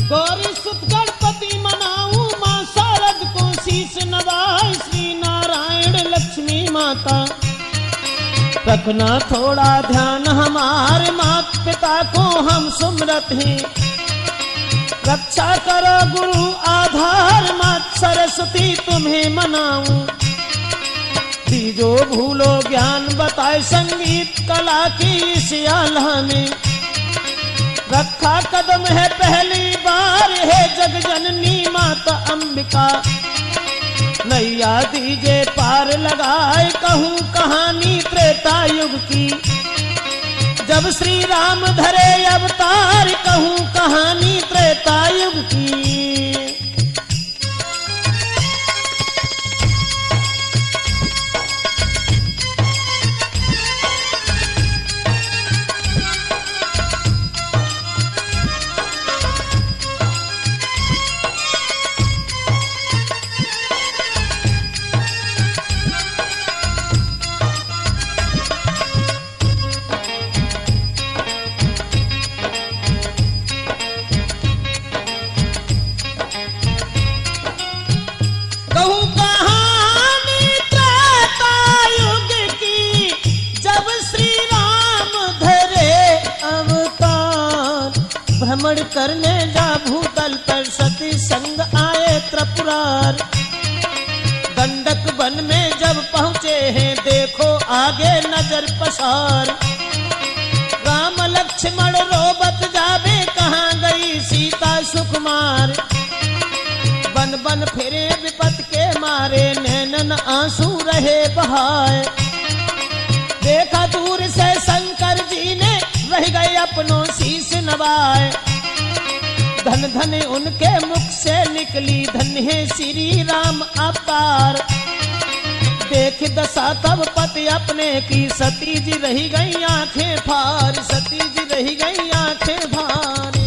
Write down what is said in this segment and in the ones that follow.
गौरी सुत गणपति मनाऊं, माँ शारद को शीश नवाए, श्री नारायण लक्ष्मी माता रखना थोड़ा ध्यान हमारे, मात पिता को हम सुमरत हैं, रक्षा करो गुरु आधार, मात सरस्वती तुम्हें मनाऊं, जो भूलो ज्ञान बताए संगीत कला की इस आल्हा में, रखा कदम है पहली बार, है जग जननी माता अंबिका, नैया दीजे पार लगाए, कहूँ कहानी त्रेता युग की, जब श्री राम धरे अवतार, कहूँ कहानी त्रेता युग की। भ्रमण करने जा भूतल पर, सती संग आए त्रिपुरार, गंडक वन में जब पहुँचे हैं, देखो आगे नजर पसार, राम लक्ष्मण रोबत जावे, कहाँ गई सीता सुकुमार, बन बन फिरे विपत के मारे, नैनन आंसू रहे बहाए, देखा दूर से शंकर जी ने, रह गए अपनों शीश नवाए, धन धन उनके मुख से निकली, धन्य है श्री राम अवतार, देख दशा तब पति अपने की, सती जी रही गई आंखें फार, सती जी रही गई आंखें फार।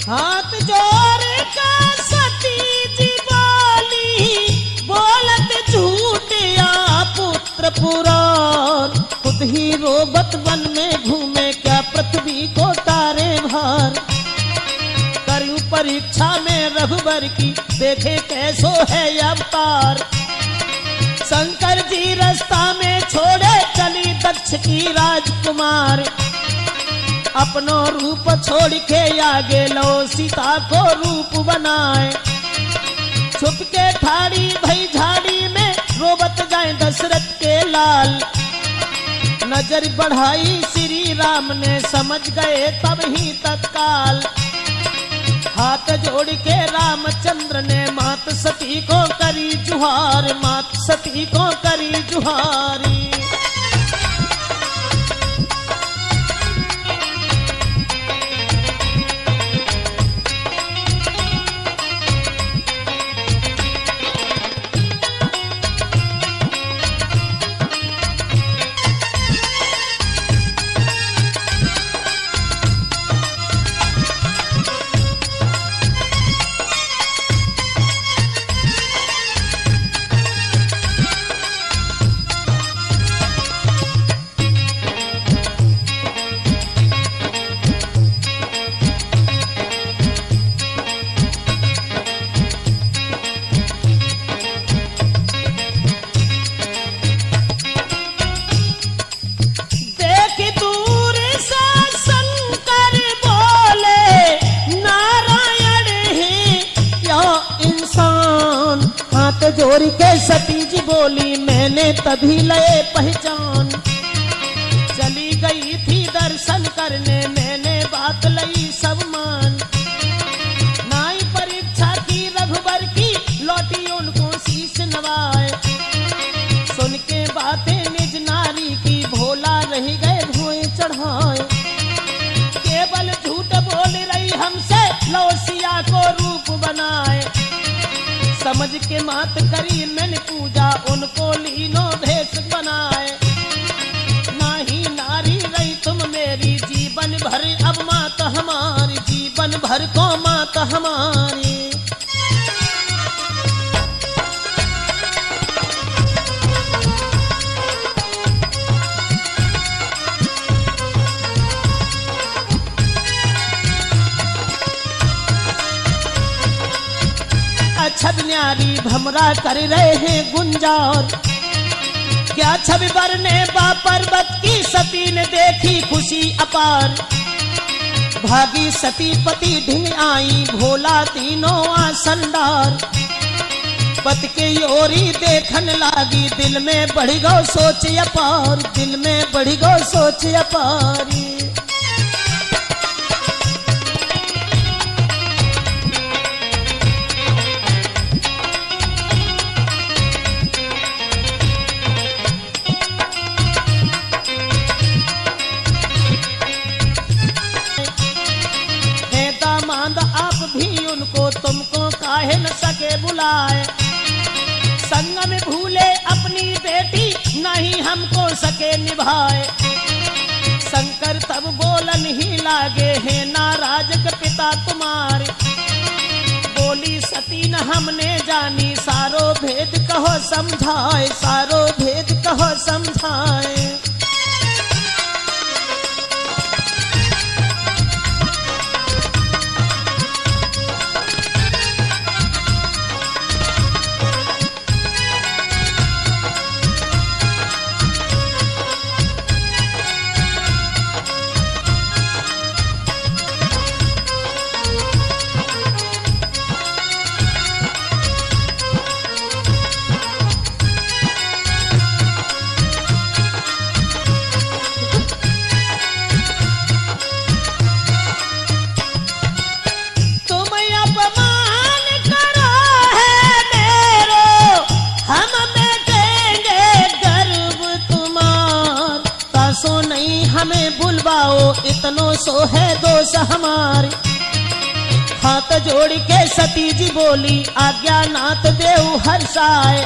हाथ जोड़ का सती जी बोली, बोलत झूठ या पुत्र पुराण, खुद ही रोबत वन में घूमे, क्या पृथ्वी को तारे भार, करूं परीक्षा में रघुबर की, देखे कैसो है अवतार, शंकर जी रास्ता में छोड़े, चली दक्ष की राजकुमार, अपनो रूप छोड़ के आगे लो, सीता को रूप बनाए, छुप के ठाड़ी भई झाड़ी में, रोबत जाए दशरथ के लाल, नजर बढ़ाई श्री राम ने, समझ गए तब ही तत्काल, हाथ जोड़ के रामचंद्र ने, मात सती को करी जुहार, मात सती को करी जुहारी। जोर के सती जी बोली मैंने तभी लए पहचान, चली गई थी दर्शन करने मैंने बात लई सब मान, नाई परीक्षा की रघुबर की लौटी उनको शीश नवाए, सुन के बातें निज नारी की भोला रह गए धोए चढ़ाए, केवल झूठ बोल रही हमसे लौसिया को रूप बनाए, समझ के मात करी मैंने पूजा उनको लीनो भेष बनाए, नाही नारी रही तुम मेरी जीवन भर अब मात हमारी, जीवन भर को मात हमारी। छद न्यारी भमरा कर रहे हैं गुंजार, क्या छवि बरने बा पर्वत की सती ने देखी खुशी अपार, भागी सती पति ढिंग आई भोला तीनों आसनदार, पत के योरी देखन लागी दिल में बढ़ गो सोच अपार, दिल में बढ़ गो सोच अपारी। तुमको काहे न सके बुलाए, संग में भूले अपनी बेटी नहीं हमको सके निभाए, शंकर तब बोलन ही लागे हैं नाराज के पिता तुम्हारे, बोली सती न हमने जानी सारो भेद कहो समझाए, सारो भेद कहो समझाए। इतनो सो है दोष हमारे, हाथ जोड़ के सती जी बोली आज्ञा नाथ देव हर्षाए,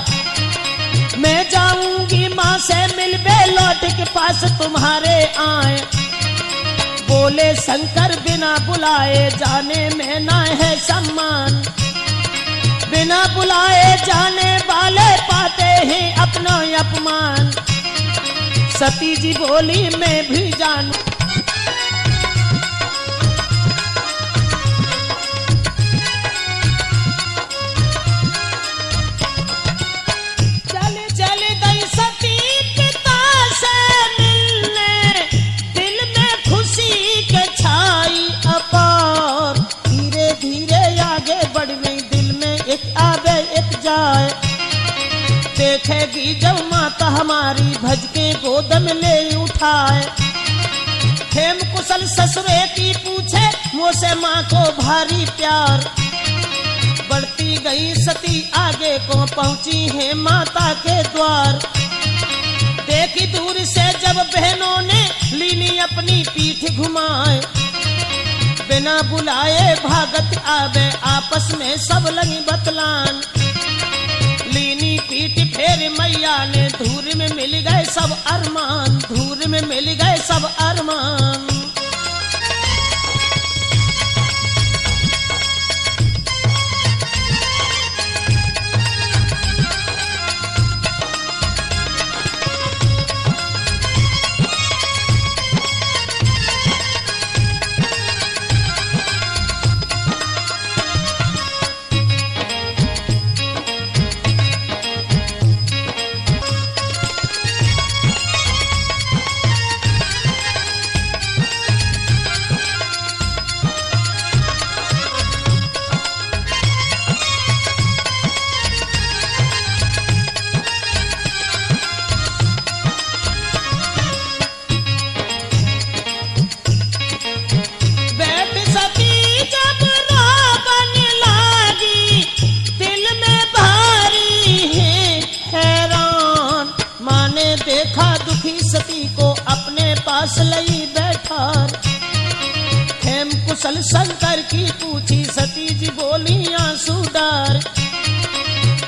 मैं जाऊंगी माँ से मिलबे लौट के पास तुम्हारे आए, बोले शंकर बिना बुलाए जाने में ना है सम्मान, बिना बुलाए जाने वाले पाते हैं अपना अपमान, सती जी बोली मैं भी जानू देखेगी जब माता हमारी भज के गोद में ले उठाए, खेम कुशल ससुरे की पूछे मोसे माँ को भारी प्यार, बढ़ती गई सती आगे को पहुंची है माता के द्वार, देखी दूर से जब बहनों ने लीनी अपनी पीठ घुमाए, बिना बुलाए भागत आवे आपस में सब लगी बतलान, लीनी पीठ फेर मैया ने धूर में मिल गए सब अरमान, धूर में मिल गए सब अरमान। थी सती को अपने पास लई बैठार। खेम कुशल शंकर की पूछी सती जी बोली आंसू डार।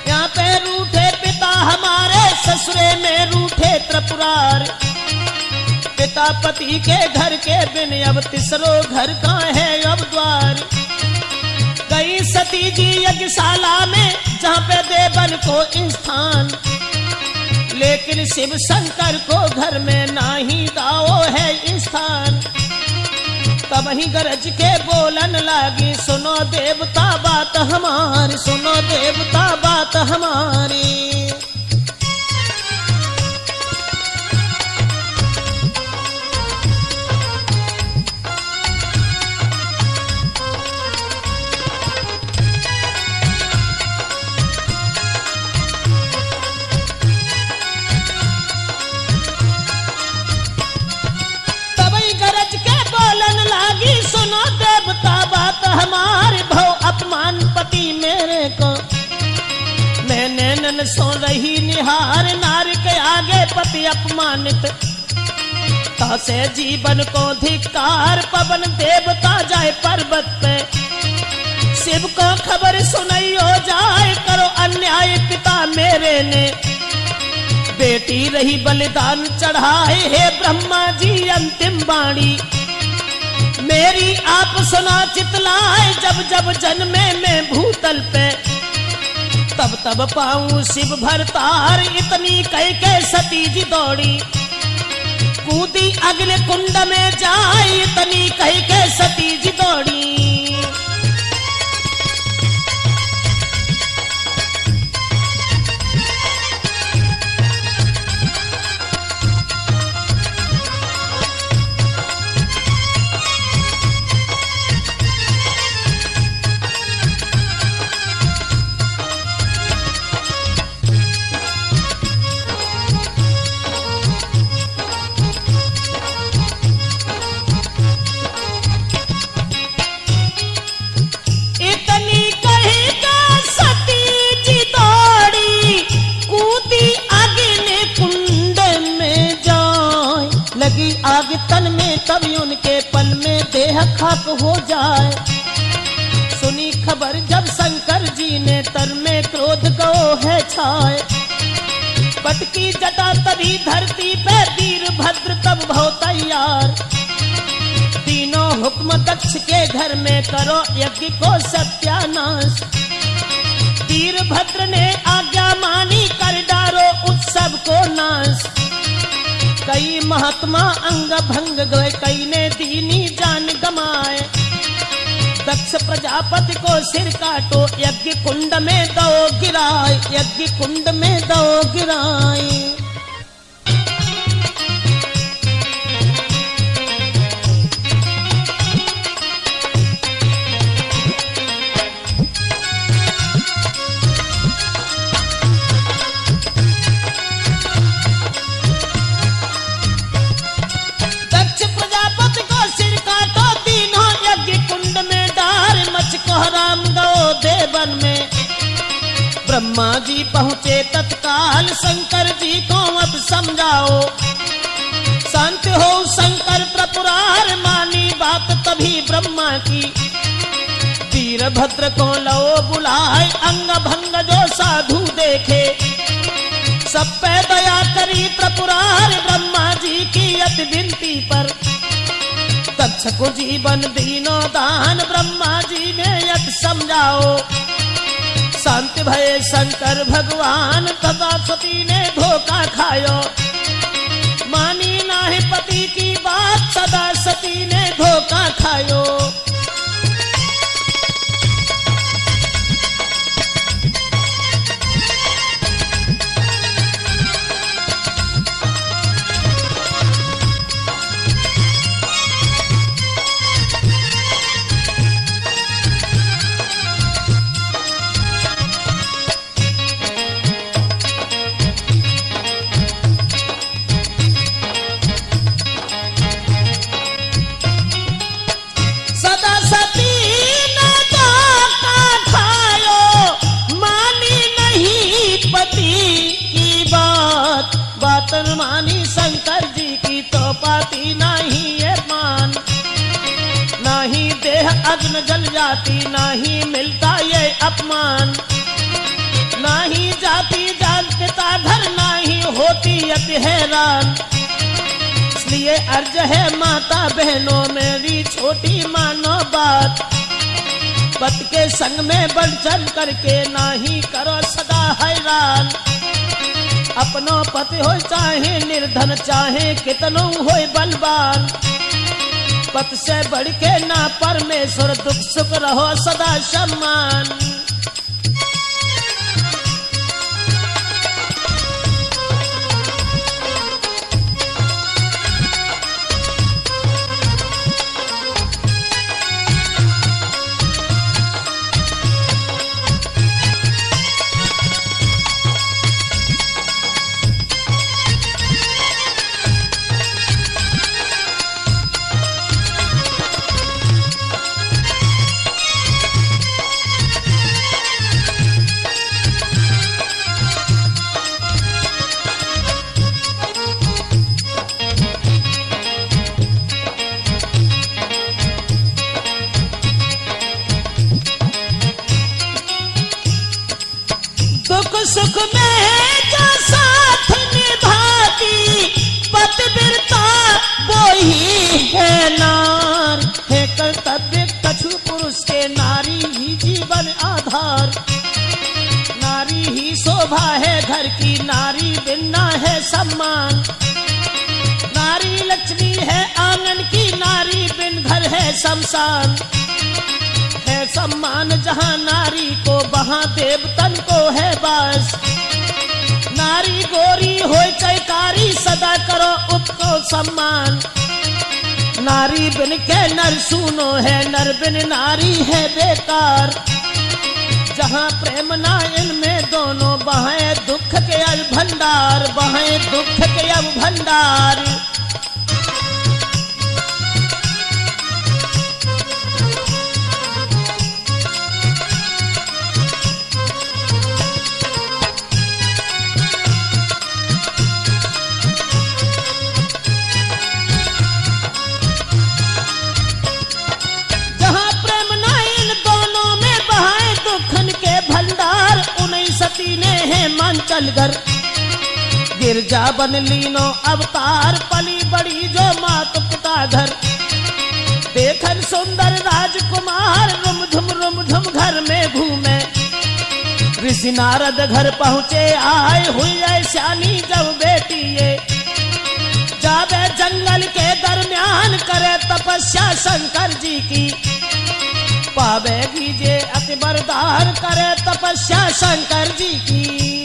यहाँ पे रूठे पिता हमारे ससुरे में रूठे त्रिपुरार। पिता पति के घर के बिन अब तीसरो घर का है अब द्वार। गई सती जी यज्ञशाला में जहाँ पे देवन को स्थान, लेकिन शिव शंकर को घर में नाही दाओ है स्थान। तब ही गरज के बोलन लागी सुनो देवता बात हमारी, सुनो देवता बात हमारी। हमारे भव अपमान पति मेरे को, मैं नैनन सो रही निहार। नार के आगे पति अपमानित, तासे जीवन को धिक्कार। पवन देवता जाए पर्वत पे, शिव को खबर सुनाई हो जाए। करो अन्याय पिता मेरे ने, बेटी रही बलिदान चढ़ाए। हे ब्रह्मा जी अंतिम वाणी मेरी आप सुना चितलाए। जब जब जन्मे में भूतल पे, तब तब पाऊं शिव भरतार। इतनी कह के सती जी दौड़ी, कूदी अग्नि कुंड में जाए। इतनी कह के सती जी दौड़ी। आग तन में तभी उनके पल में देह खाक हो जाए। सुनी खबर जब शंकर जी ने तर में क्रोध गो है छाए। पटकी जटा तभी धरती पे वीरभद्र तब भव तैयार। तीनों हुक्म दक्ष के घर में करो यज्ञ को सत्यानाश। वीरभद्र ने आज्ञा मानी कर डारो उत्सव को नाश। कई महात्मा अंग भंग गए, कई ने दीनी जान गमाए। दक्ष प्रजापति को सिर काटो, यज्ञ कुंड में दो गिराए। यज्ञ कुंड में दो गिराए। में ब्रह्मा जी पहुँचे तत्काल। शंकर जी को अब समझाओ, शांत हो शंकर त्रिपुरार। मानी बात तभी ब्रह्मा की, वीरभद्र को लो बुलाए। अंग भंग जो साधु देखे, सब पे दया करी त्रिपुरार। ब्रह्मा जी की अति विनती पर दक्ष को जीवन दीनो दान। ब्रह्मा जी ने यत समझाओ, शांति भय शंकर भगवान। तथा सती ने धोखा खायो, मानी नाही पति की बात। सदा सती ने धोखा खायो। सदा बात न मानी शंकर जी की तो पाती नहीं ये मान। नहीं देह अग्न जल जाती, नहीं मिलता ये अपमान। नहीं जाती जान पिता घर, नहीं होती अति हैरान। इसलिए अर्ज है माता बहनों मेरी छोटी मानो बात। पति के संग में बढ़ चढ़ करके नहीं करो सदा हैरान। अपनो पति हो चाहे निर्धन, चाहे कितनो हो बलवान। पति से बढ़ के ना परमेश्वर, दुख सुख रहो सदा सम्मान। सुख में है जो साथ निभाती, पतिव्रता वो ही है नार। है कर्तव्य कछु पुरुष के, नारी ही जीवन आधार। नारी ही शोभा है घर की, नारी बिना है सम्मान। नारी लक्ष्मी है आंगन की, नारी बिन घर है शमशान। है सम्मान जहाँ नारी को, वहाँ देवतन को है बास। नारी गोरी हो चैकारी, सदा करो उसको सम्मान। नारी बिन के नर सूनो है, नर बिन नारी है बेकार। जहाँ प्रेम ना इनमें दोनों, वहाँ दुख के अब भंडार, वहाँ दुख के अब भंडार। चलगर गिरजा बन लीनो अवतार, पली बड़ी जो मात पिता घर। देखन सुंदर राजकुमार, रुम झुम घर में घूमे। ऋषि नारद घर पहुँचे आए, हुई ऐशानी जब बेटी ये। जावे जंगल के दरमियान, करे तपस्या शंकर जी की। पावेगी जे अति बरदार, करे तपस्या शंकर जी की।